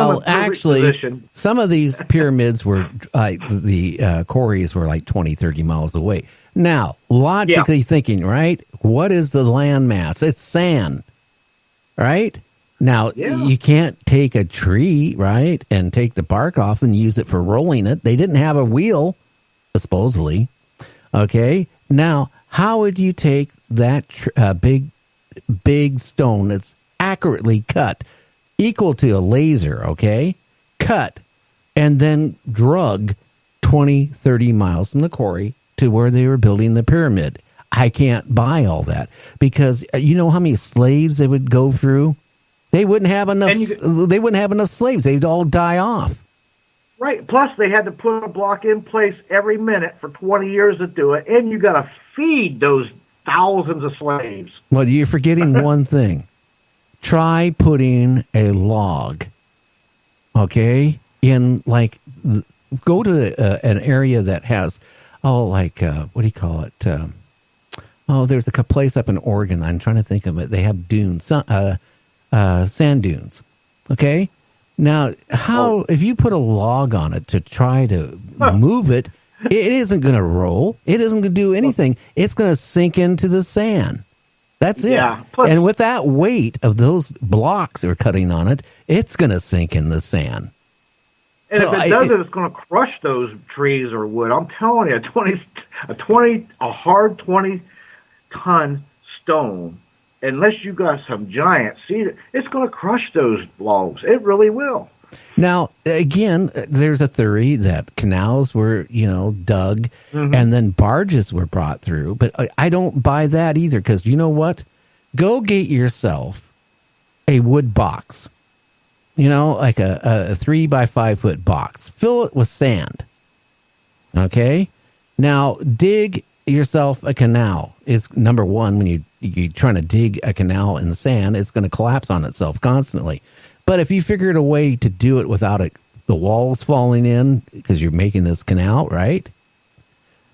Well, actually, some of these pyramids were, the quarries were like 20, 30 miles away. Now, logically thinking, right, what is the land mass? It's sand, right? Now, you can't take a tree, right, and take the bark off and use it for rolling it. They didn't have a wheel, supposedly. Okay? Now, how would you take that big stone that's accurately cut, equal to a laser, okay, cut, and then drug 20, 30 miles from the quarry to where they were building the pyramid? I can't buy all that, because you know how many slaves they would go through? They wouldn't have enough. They wouldn't have enough slaves. They'd all die off. Right. Plus, they had to put a block in place every minute for 20 years to do it, and you got to feed those thousands of slaves. Well, you're forgetting one thing. Try putting a log, okay, in go to an area that has, what do you call it? There's a place up in Oregon. I'm trying to think of it. They have dunes, sand dunes, okay? Now, if you put a log on it to try to move it, it isn't going to roll. It isn't going to do anything. It's going to sink into the sand. That's it. Yeah. And with that weight of those blocks they're cutting on it, it's going to sink in the sand. And if it does, it's going to crush those trees or wood. I'm telling you, a hard 20-ton stone, unless you got some giant cedar, it's going to crush those logs. It really will. Now, again, there's a theory that canals were, dug, and then barges were brought through. But I don't buy that either, because you know what? Go get yourself a wood box, like a 3 by 5 foot box. Fill it with sand. Okay? Now, dig yourself a canal. Is number one, when you're trying to dig a canal in the sand, it's going to collapse on itself constantly. But if you figured a way to do it without the walls falling in, because you're making this canal, right?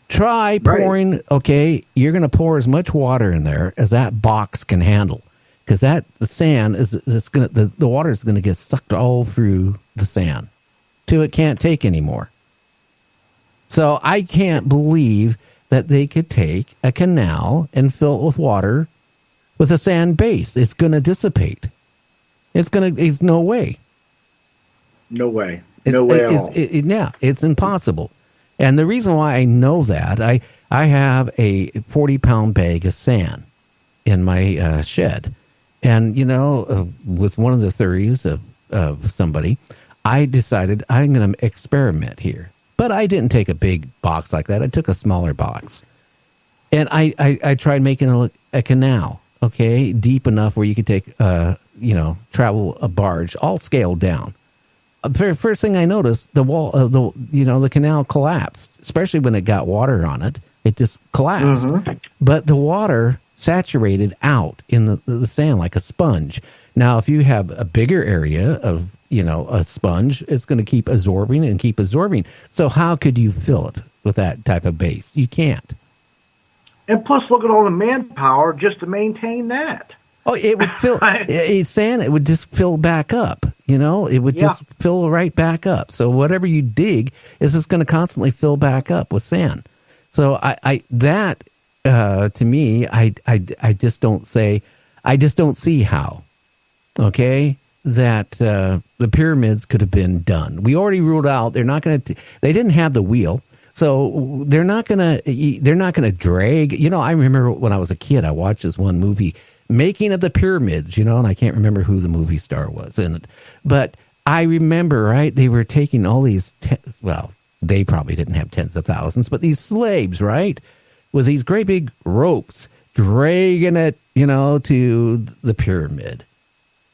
Try pouring, okay, you're going to pour as much water in there as that box can handle. Because the sand the water is going to get sucked all through the sand till it can't take anymore. So I can't believe that they could take a canal and fill it with water with a sand base. It's going to dissipate. It's no way. No way. No way at all. It's impossible. And the reason why I know that, I have a 40-pound bag of sand in my shed. And, with one of the theories of somebody, I decided I'm going to experiment here. But I didn't take a big box like that. I took a smaller box. And I tried making a canal, okay, deep enough where you could take travel a barge, all scaled down. The first thing I noticed, the canal collapsed, especially when it got water on it. It just collapsed. But the water saturated out in the sand like a sponge. Now, if you have a bigger area of, a sponge, it's going to keep absorbing. So how could you fill it with that type of base? You can't. And plus, look at all the manpower just to maintain that. Oh, it would fill. Sand, it would just fill back up. It would just fill right back up. So whatever you dig is just going to constantly fill back up with sand. So to me, I just don't see how. Okay, that the pyramids could have been done. We already ruled out they didn't have the wheel. So they're not gonna drag. I remember when I was a kid, I watched this one movie, Making of the Pyramids. And I can't remember who the movie star was in it, but I remember, right? They were taking all these. They probably didn't have tens of thousands, but these slaves, right, with these great big ropes, dragging it, to the pyramid.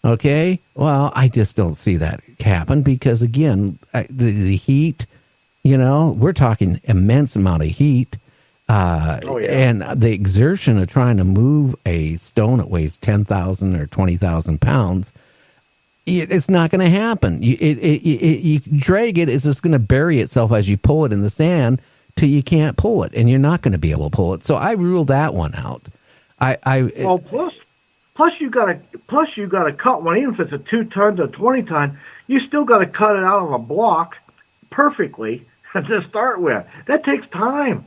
Okay, well, I just don't see that happen because again, the heat. We're talking immense amount of heat, and the exertion of trying to move a stone that weighs 10,000 or 20,000 pounds. It's not going to happen. You drag it; it's just going to bury itself as you pull it in the sand till you can't pull it, and you're not going to be able to pull it. So I ruled that one out. Plus you got to cut one, even if it's a 2-ton to 20-ton. you still got to cut it out of a block perfectly to start with. That takes time.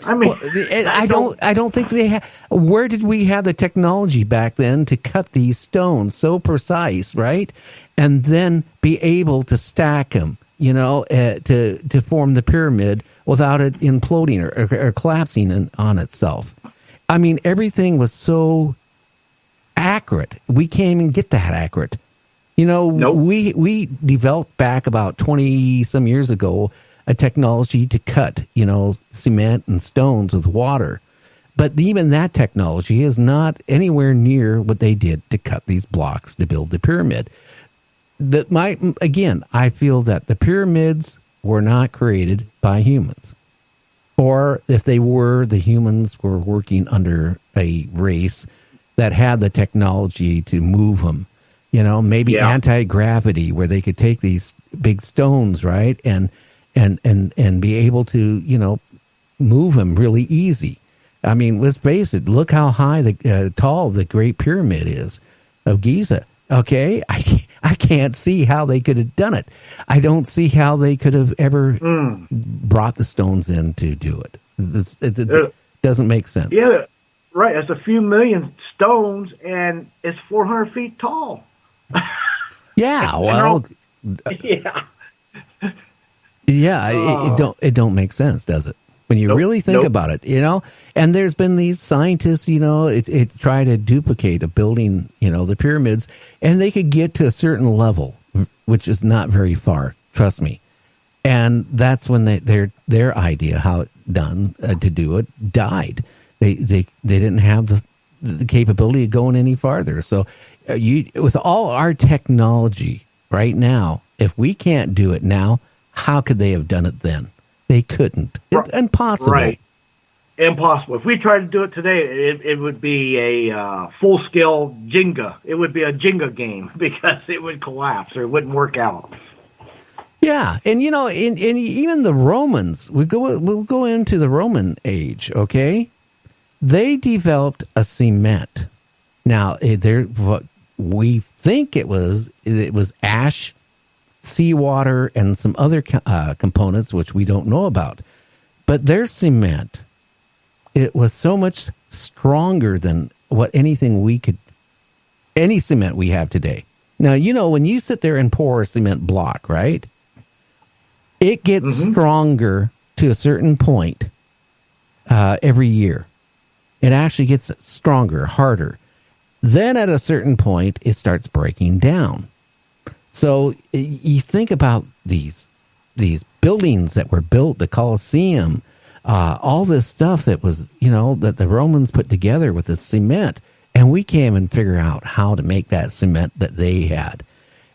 I mean, well, I don't think they have. Where did we have the technology back then to cut these stones so precise, right? And then be able to stack them, to form the pyramid without it imploding or collapsing on itself. I mean, everything was so accurate. We can't even get that accurate. Nope. We developed back about 20 some years ago a technology to cut, cement and stones with water. But even that technology is not anywhere near what they did to cut these blocks to build the pyramid. I feel that the pyramids were not created by humans. Or if they were, the humans were working under a race that had the technology to move them. Maybe anti-gravity, where they could take these big stones, right, and be able to, move them really easy. I mean, let's face it. Look how high tall the Great Pyramid is of Giza. Okay, I can't see how they could have done it. I don't see how they could have ever brought the stones in to do it. It doesn't make sense. Yeah, right. It's a few million stones, and it's 400 feet tall. Yeah, well, yeah. Yeah, it don't make sense, does it? When you really think about it, and there's been these scientists, it try to duplicate a building, the pyramids, and they could get to a certain level, which is not very far, trust me. And that's when their idea how it done to do it died. They didn't have the capability of going any farther. So with all our technology right now, if we can't do it now, how could they have done it then? They couldn't. It's impossible. Right. Impossible. If we tried to do it today, it would be a full-scale Jenga. It would be a Jenga game because it would collapse or it wouldn't work out. Yeah, and in even the Romans, we'll go into the Roman age, okay? They developed a cement. Now, what we think it was ash, seawater, and some other components which we don't know about. But their cement, it was so much stronger than any cement we have today. Now, when you sit there and pour a cement block, right? It gets stronger to a certain point every year. It actually gets stronger, harder. Then at a certain point, it starts breaking down. So you think about these buildings that were built, the Colosseum, all this stuff that was, that the Romans put together with the cement, and we can't even figure out how to make that cement that they had.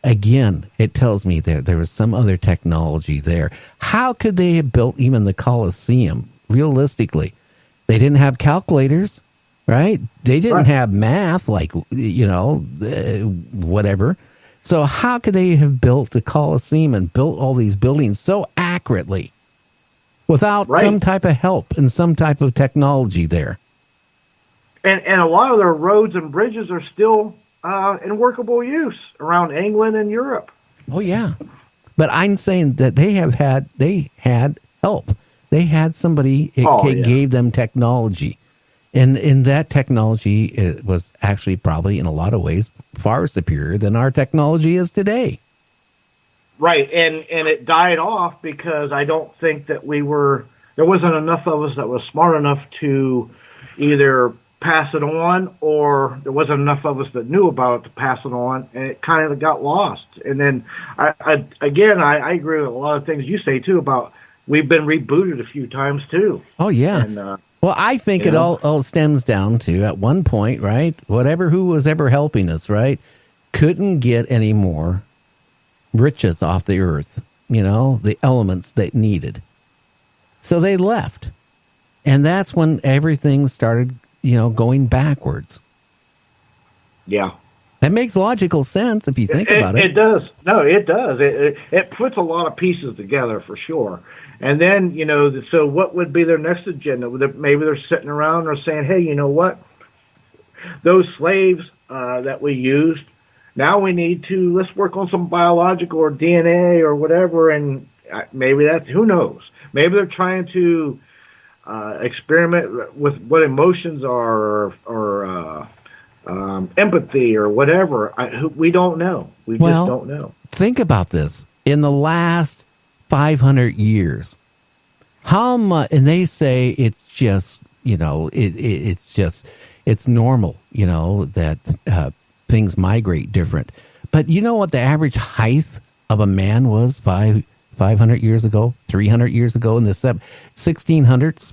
Again, it tells me that there was some other technology there. How could they have built even the Colosseum, realistically? They didn't have calculators, right? They didn't have math, like, whatever. So how could they have built the Colosseum and built all these buildings so accurately without some type of help and some type of technology there? And a lot of their roads and bridges are still in workable use around England and Europe. Oh, yeah. But I'm saying that they had help. They had somebody gave them technology. And that technology was actually probably in a lot of ways far superior than our technology is today. Right, and it died off because I don't think that there wasn't enough of us that was smart enough to either pass it on, or there wasn't enough of us that knew about it to pass it on, and it kind of got lost. And then, I agree with a lot of things you say, too, about we've been rebooted a few times, too. Oh, yeah. And, well, I think it all stems down to, at one point, right, who was ever helping us, right, couldn't get any more riches off the earth, the elements they needed. So they left. And that's when everything started, going backwards. Yeah. That makes logical sense if you think about it. It does. No, it does. It puts a lot of pieces together for sure. And then, so what would be their next agenda? Maybe they're sitting around or saying, hey, you know what? Those slaves that we used, Now we need to, let's work on some biological or DNA or whatever, and maybe that's, who knows? Maybe they're trying to experiment with what emotions are, or empathy or whatever. We don't know. We just don't know. Think about this. In the last 500 years, how much, and they say it's just, it's normal, that things migrate different. But you know what the average height of a man was 500 years ago, 300 years ago, in the 1600s,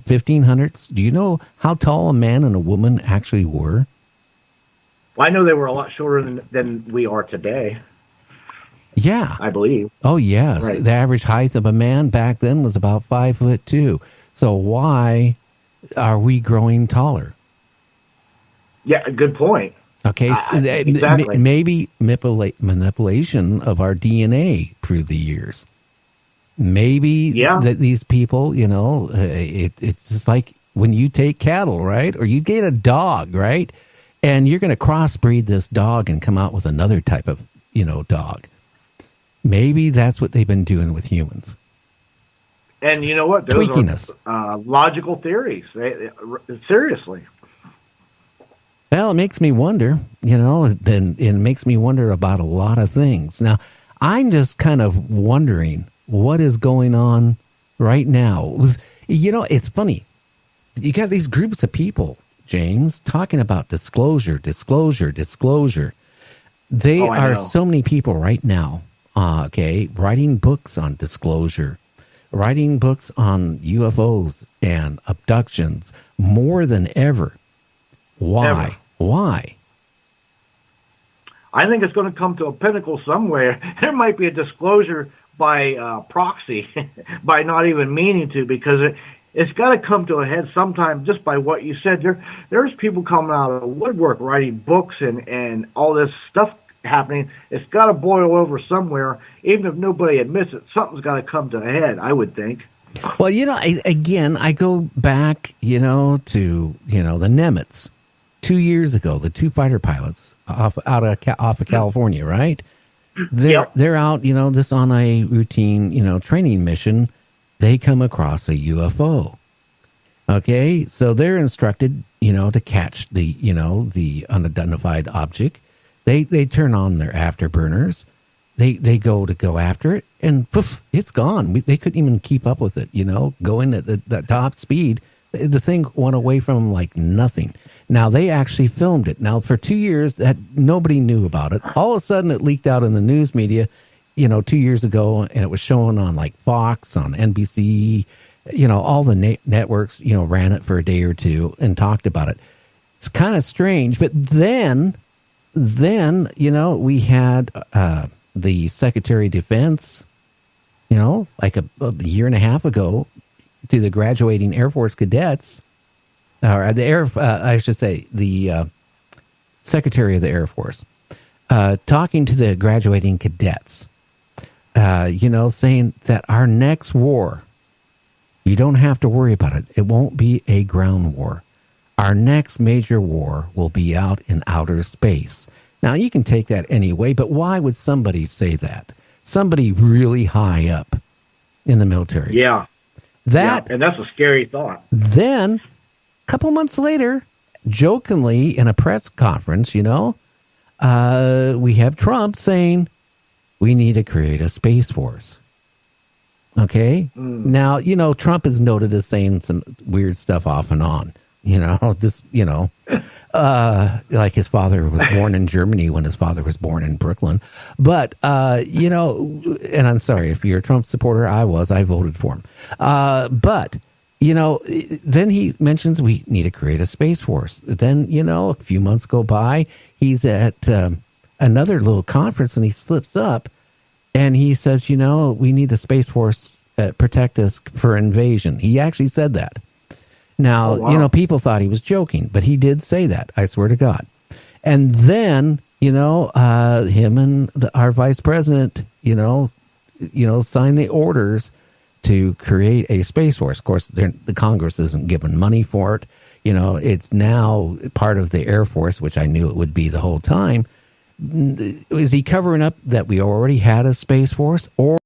1500s? Do you know how tall a man and a woman actually were? Well, I know they were a lot shorter than we are today. Yeah. I believe. Oh, yes. Right. The average height of a man back then was about 5'2". So why are we growing taller? Yeah, good point. Okay, so exactly. Maybe manipulation of our DNA through the years. Maybe that these people, it's just like when you take cattle, right? Or you get a dog, right? And you're going to crossbreed this dog and come out with another type of, dog. Maybe that's what they've been doing with humans. And you know what? Those tweaking are us. Logical theories. Seriously. Well, it makes me wonder, then it makes me wonder about a lot of things. Now, I'm just kind of wondering what is going on right now. It's funny. You got these groups of people, James, talking about disclosure. They are so many people right now, writing books on disclosure, writing books on UFOs and abductions more than ever. Why? Why? I think it's going to come to a pinnacle somewhere. There might be a disclosure by proxy, by not even meaning to, because it's got to come to a head sometime just by what you said. There's people coming out of the woodwork writing books and all this stuff happening. It's got to boil over somewhere. Even if nobody admits it, something's got to come to a head, I would think. Well, again, I go back, to, the Nimitz. 2 years ago, the two fighter pilots off of California, right? They're out, just on a routine, training mission. They come across a UFO. Okay, so they're instructed, to catch the unidentified object. They turn on their afterburners. They go after it, and poof, it's gone. They couldn't even keep up with it. Going at the top speed. The thing went away from them like nothing. Now, they actually filmed it. Now, for 2 years, that nobody knew about it. All of a sudden, it leaked out in the news media, 2 years ago, and it was shown on, like, Fox, on NBC, all the networks, ran it for a day or two and talked about it. It's kind of strange. But then, we had the Secretary of Defense, like a year and a half ago, to the graduating Air Force cadets, or the Secretary of the Air Force, talking to the graduating cadets, saying that our next war, you don't have to worry about it. It won't be a ground war. Our next major war will be out in outer space. Now, you can take that any way, but why would somebody say that? Somebody really high up in the military. Yeah. And that's a scary thought. Then, a couple months later, jokingly in a press conference, we have Trump saying we need to create a space force. Okay? Now, Trump is noted as saying some weird stuff off and on. Like his father was born in Germany when his father was born in Brooklyn. But, and I'm sorry, if you're a Trump supporter, I voted for him. But, then he mentions we need to create a space force. Then, a few months go by, he's at another little conference and he slips up and he says, we need the space force protect us for invasion. He actually said that. Now, people thought he was joking, but he did say that, I swear to God. And then, him and our vice president, signed the orders to create a space force. Of course, the Congress isn't giving money for it. It's now part of the Air Force, which I knew it would be the whole time. is he covering up that we already had a Space Force, or